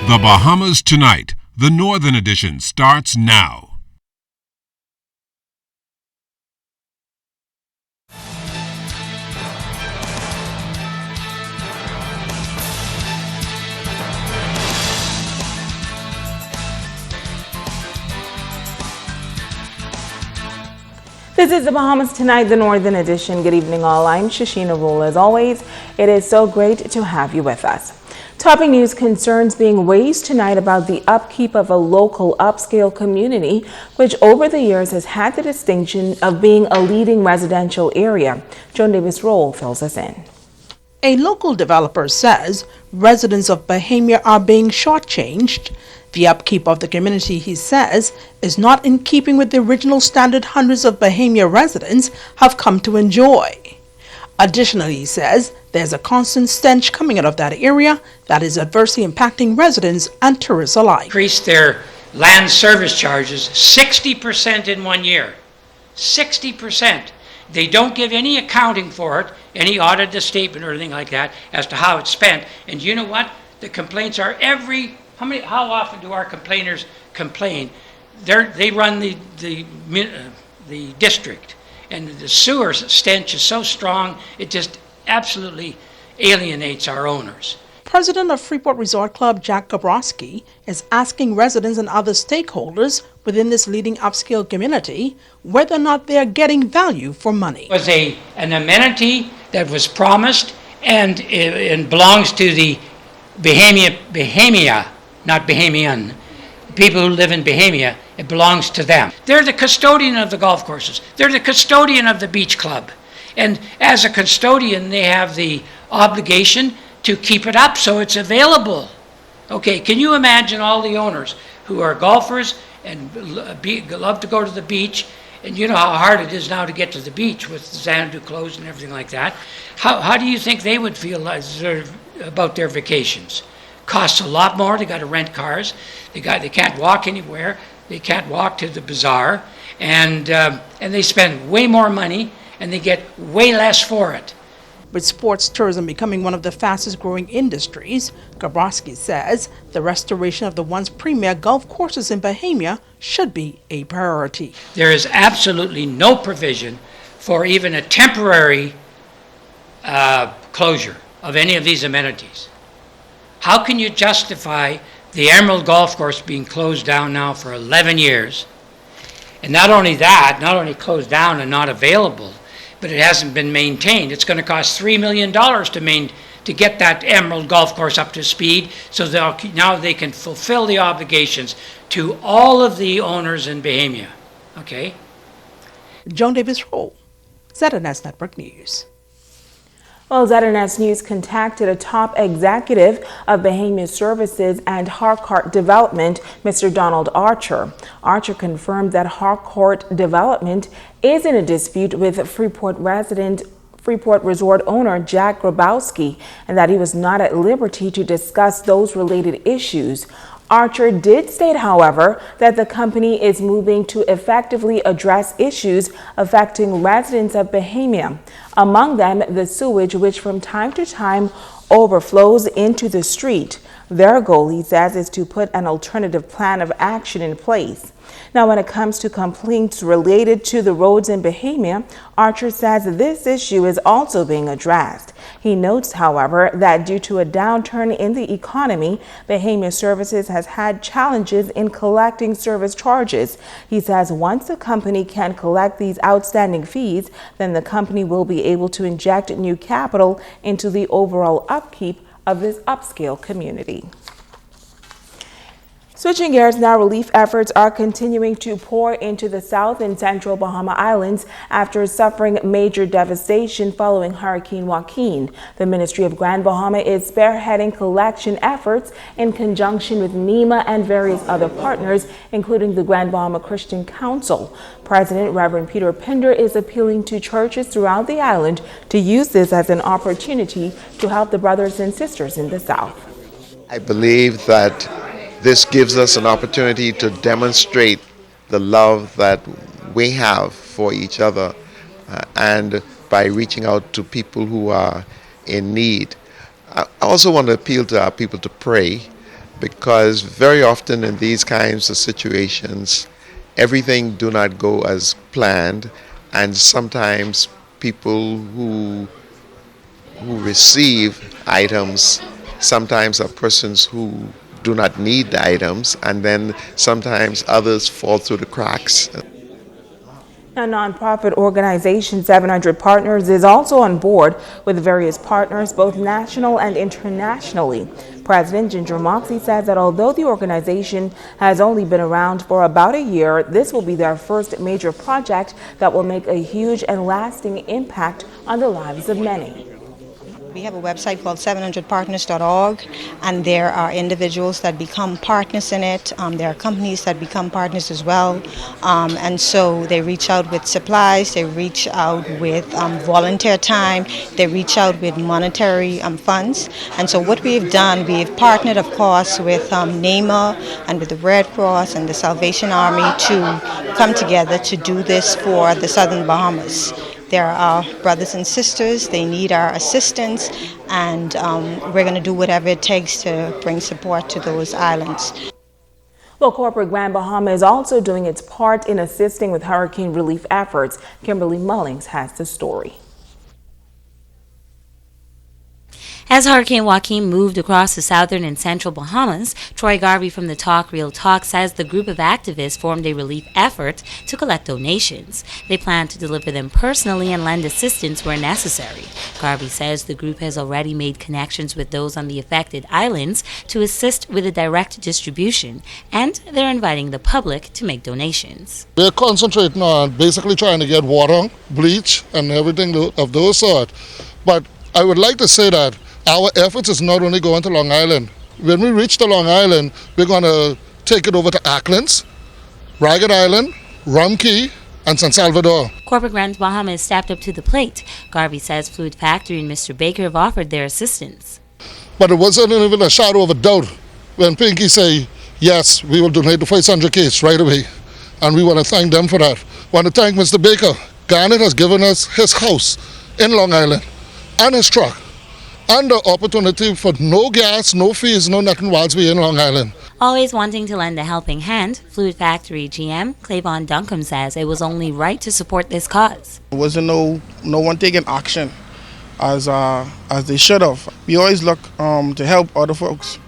The Bahamas Tonight, the Northern Edition, starts now. This is the Bahamas Tonight, the Northern Edition. Good evening, all. I'm Shashina Rule. As always, it is so great to have you with us. Topping news: concerns being raised tonight about the upkeep of a local upscale community, which over the years has had the distinction of being a leading residential area. Joan Davis-Roll fills us in. A local developer says residents of Bahama are being shortchanged. The upkeep of the community, he says, is not in keeping with the original standard hundreds of Bahama residents have come to enjoy. Additionally, he says, there's a constant stench coming out of that area that is adversely impacting residents and tourists alike. Increased their land service charges 60% in 1 year. 60%. They don't give any accounting for it, any audited statement or anything like that as to how it's spent. And you know what? The complaints are how often do our complainers complain? They run the district, and the sewer stench is so strong, it just absolutely alienates our owners. President of Freeport Resort Club, Jack Gabrowski, is asking residents and other stakeholders within this leading upscale community whether or not they are getting value for money. It was an amenity that was promised and belongs to the Bahamia, not Bahamian. People who live in Bahamia, it belongs to them. They're the custodian of the golf courses. They're the custodian of the beach club. And as a custodian, they have the obligation to keep it up so it's available. Okay, can you imagine all the owners who are golfers and love to go to the beach, and you know how hard it is now to get to the beach with Xanadu closed and everything like that. How do you think they would feel about their vacations? Costs a lot more. They got to rent cars. They can't walk anywhere. They can't walk to the bazaar, and they spend way more money, and they get way less for it. With sports tourism becoming one of the fastest growing industries, Gabrowski says the restoration of the once premier golf courses in Bahama should be a priority. There is absolutely no provision for even a temporary closure of any of these amenities. How can you justify the Emerald Golf Course being closed down now for 11 years? And not only closed down and not available, but it hasn't been maintained. It's going to cost $3 million to get that Emerald Golf Course up to speed, so now they can fulfill the obligations to all of the owners in Bahama. Okay? Joan Davis-Roll, ZNS Network News. Well, ZNS News contacted a top executive of Bahama Services and Harcourt Development, Mr. Donald Archer. Archer confirmed that Harcourt Development is in a dispute with Freeport Resort owner Jack Grabowski, and that he was not at liberty to discuss those related issues. Archer did state, however, that the company is moving to effectively address issues affecting residents of Bahama, among them the sewage, which from time to time overflows into the street. Their goal, he says, is to put an alternative plan of action in place. Now, when it comes to complaints related to the roads in Bahama, Archer says this issue is also being addressed. He notes, however, that due to a downturn in the economy, Bahama Services has had challenges in collecting service charges. He says once the company can collect these outstanding fees, then the company will be able to inject new capital into the overall upkeep of this upscale community. Switching gears now, relief efforts are continuing to pour into the South and Central Bahama Islands after suffering major devastation following Hurricane Joaquin. The Ministry of Grand Bahama is spearheading collection efforts in conjunction with NEMA and various other partners, including the Grand Bahama Christian Council. President Reverend Peter Pinder is appealing to churches throughout the island to use this as an opportunity to help the brothers and sisters in the South. I believe that this gives us an opportunity to demonstrate the love that we have for each other, and by reaching out to people who are in need. I also want to appeal to our people to pray because very often in these kinds of situations, everything do not go as planned, and sometimes people who receive items sometimes are persons who do not need the items, and then sometimes others fall through the cracks. A nonprofit organization, 700 Partners, is also on board with various partners, both national and internationally. President Ginger Moxie says that although the organization has only been around for about a year, this will be their first major project that will make a huge and lasting impact on the lives of many. We have a website called 700partners.org, and there are individuals that become partners in it. There are companies that become partners as well, and so they reach out with supplies, they reach out with volunteer time, they reach out with monetary funds. And so what we've done, we've partnered, of course, with NEMA and with the Red Cross and the Salvation Army to come together to do this for the Southern Bahamas. They're our brothers and sisters, they need our assistance, and we're going to do whatever it takes to bring support to those islands. Well, corporate Grand Bahama is also doing its part in assisting with hurricane relief efforts. Kimberly Mullings has the story. As Hurricane Joaquin moved across the southern and central Bahamas, Troy Garvey from the Talk Real Talk says the group of activists formed a relief effort to collect donations. They plan to deliver them personally and lend assistance where necessary. Garvey says the group has already made connections with those on the affected islands to assist with a direct distribution, and they're inviting the public to make donations. We're concentrating on basically trying to get water, bleach, and everything of those sort. But I would like to say that our efforts is not only going to Long Island. When we reach the Long Island, we're going to take it over to Acklands, Ragged Island, Rum Key, and San Salvador. Corporate Grand Bahama has stepped up to the plate. Garvey says Fluid Factory and Mr. Baker have offered their assistance. But it wasn't even a shadow of a doubt when Pinky say, yes, we will donate the 500 case right away. And we want to thank them for that. Want to thank Mr. Baker. Garnet has given us his house in Long Island and his truck, and the opportunity for no gas, no fees, no nothing whilst we're in Long Island. Always wanting to lend a helping hand, Fluid Factory GM Clayvon Duncombe says it was only right to support this cause. There wasn't no one taking action as they should have. We always look to help other folks,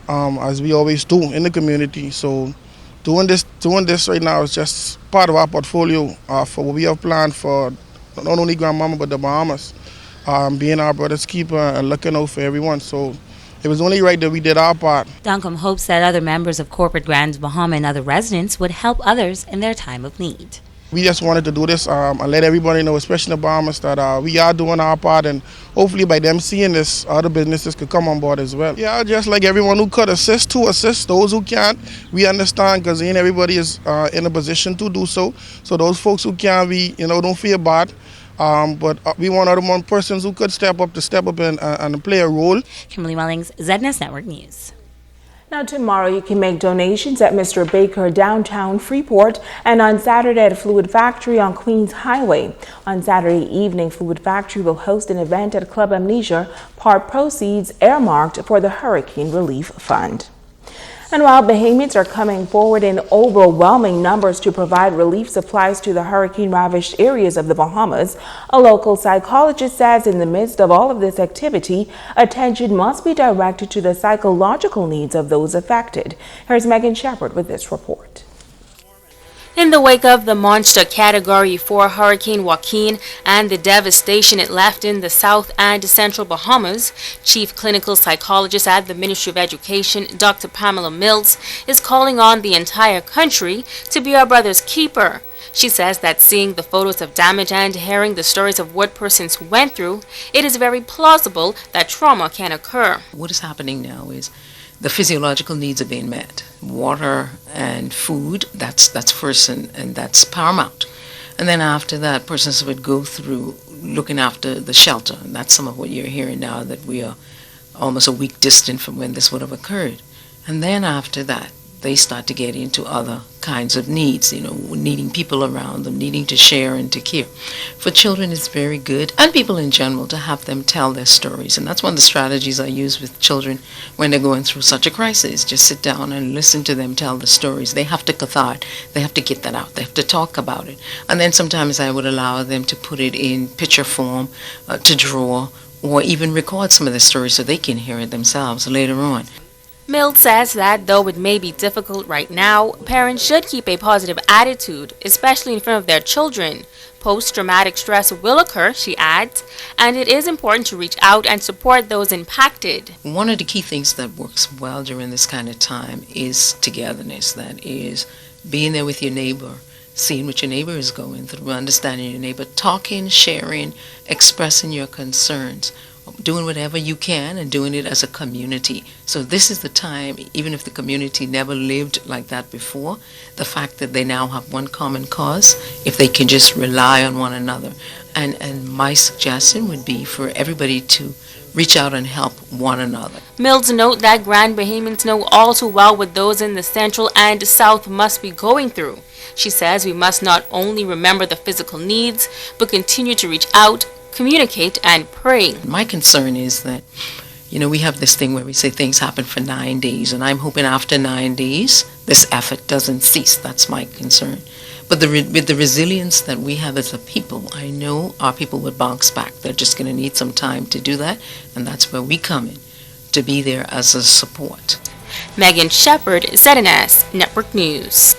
as we always do in the community. So doing this right now is just part of our portfolio for what we have planned for not only Grand Bahama but the Bahamas. Being our brother's keeper and looking out for everyone. So it was only right that we did our part. Duncombe hopes that other members of Corporate Grand Bahama and other residents would help others in their time of need. We just wanted to do this and let everybody know, especially the Bahamas, that we are doing our part, and hopefully by them seeing this, other businesses could come on board as well. Yeah, just like everyone who could assist those who can't. We understand, because ain't everybody is in a position to do so. So those folks who can, don't feel bad. But we want other more persons who could step up and play a role. Kimberly Mullings, ZNS Network News. Now tomorrow you can make donations at Mr. Baker downtown Freeport, and on Saturday at Fluid Factory on Queens Highway. On Saturday evening, Fluid Factory will host an event at Club Amnesia, part proceeds earmarked for the Hurricane Relief Fund. And while Bahamians are coming forward in overwhelming numbers to provide relief supplies to the hurricane-ravaged areas of the Bahamas, a local psychologist says in the midst of all of this activity, attention must be directed to the psychological needs of those affected. Here's Megan Shepard with this report. In the wake of the monster Category 4 Hurricane Joaquin and the devastation it left in the South and Central Bahamas, Chief Clinical Psychologist at the Ministry of Education, Dr. Pamela Mills, is calling on the entire country to be our brother's keeper. She says that seeing the photos of damage and hearing the stories of what persons went through, it is very plausible that trauma can occur. What is happening now is the physiological needs are being met. Water and food, that's first and that's paramount. And then after that, persons would go through looking after the shelter. And that's some of what you're hearing now, that we are almost a week distant from when this would have occurred. And then after that, they start to get into other kinds of needs, needing people around them, needing to share and to care. For children, it's very good, and people in general, to have them tell their stories. And that's one of the strategies I use with children when they're going through such a crisis. Just sit down and listen to them tell the stories. They have to cathart. They have to get that out. They have to talk about it. And then sometimes I would allow them to put it in picture form, to draw, or even record some of the stories so they can hear it themselves later on. Mills says that though it may be difficult right now, parents should keep a positive attitude, especially in front of their children. Post-traumatic stress will occur, she adds, and it is important to reach out and support those impacted. One of the key things that works well during this kind of time is togetherness. That is being there with your neighbor, seeing what your neighbor is going through, understanding your neighbor, talking, sharing, expressing your concerns, doing whatever you can and doing it as a community. So this is the time, even if the community never lived like that before, the fact that they now have one common cause, if they can just rely on one another. And my suggestion would be for everybody to reach out and help one another. Mills note that Grand Bahamians know all too well what those in the Central and South must be going through. She says we must not only remember the physical needs, but continue to reach out, communicate, and pray. My concern is that, we have this thing where we say things happen for 9 days, and I'm hoping after 9 days, this effort doesn't cease. That's my concern. But with the resilience that we have as a people, I know our people would bounce back. They're just going to need some time to do that, and that's where we come in, to be there as a support. Megan Shepard, ZNS Network News.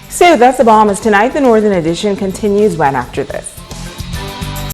So that's the Bahamas Tonight. The Northern Edition continues right after this.